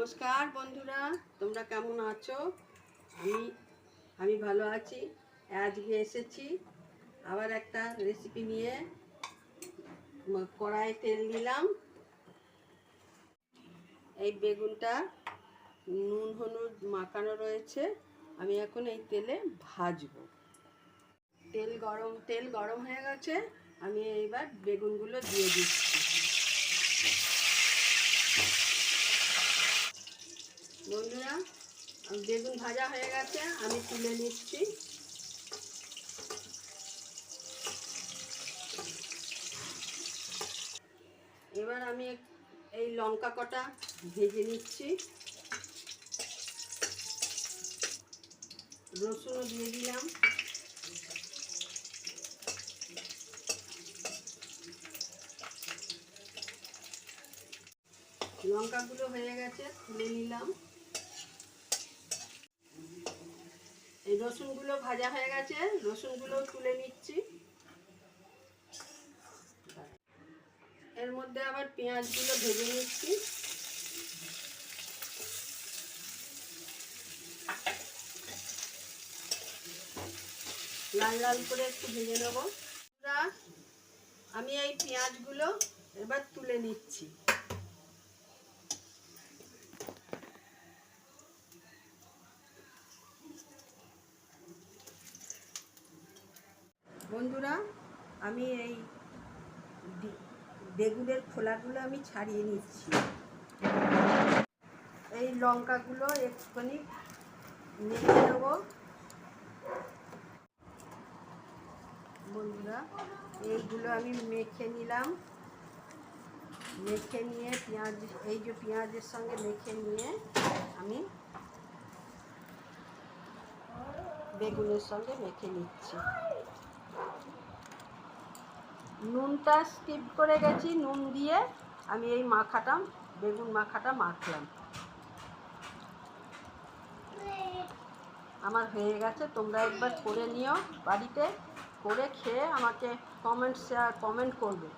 নমস্কার বন্ধুরা, তোমরা কেমন আছো? আমি ভালো আছি। আজকে এসেছি আবার একটা রেসিপি নিয়ে। কড়াইয়ে তেল দিলাম। এই বেগুনটা নুন হলুদ মাখানো রয়েছে, আমি এখন এই তেলে ভাজবো। তেল গরম হয়ে গেছে, আমি এইবার বেগুনগুলো দিয়ে দিচ্ছি। বন্ধুরা, বেগুন ভাজা হয়ে গেছে, আমি তুলে নিচ্ছি। এবার আমি এই লঙ্কা কটা ভেজে নিচ্ছি। রসুনও দিয়ে দিলাম। লঙ্কাগুলো হয়ে গেছে, তুলে নিলাম। এই রসুনগুলো ভাজা হয়ে গেছে, রসুনগুলো তুলে নিচ্ছি। এর মধ্যে আবার পেঁয়াজগুলো ভেজে নিচ্ছি। লাল লাল করে একটু ভেজে নেব। আমি এই পেঁয়াজগুলো এবার তুলে নিচ্ছি। বন্ধুরা, আমি এই বেগুনের খোলাগুলো আমি ছাড়িয়ে নিচ্ছি। এই লঙ্কাগুলো একটুখানি মেখে নেব। বন্ধুরা, এইগুলো আমি মেখে নিলাম। মেখে নিয়ে পেঁয়াজের সঙ্গে মেখে নিয়ে আমি বেগুনের সঙ্গে মেখে নিচ্ছি। নুনটা স্কিপ করে গেছি, নুন দিয়ে আমি এই বেগুন মাখাটা মাখলাম। আমার হয়ে গেছে, তোমরা একবার করে নিও বাড়িতে, করে খেয়ে আমাকে কমেন্ট করবে।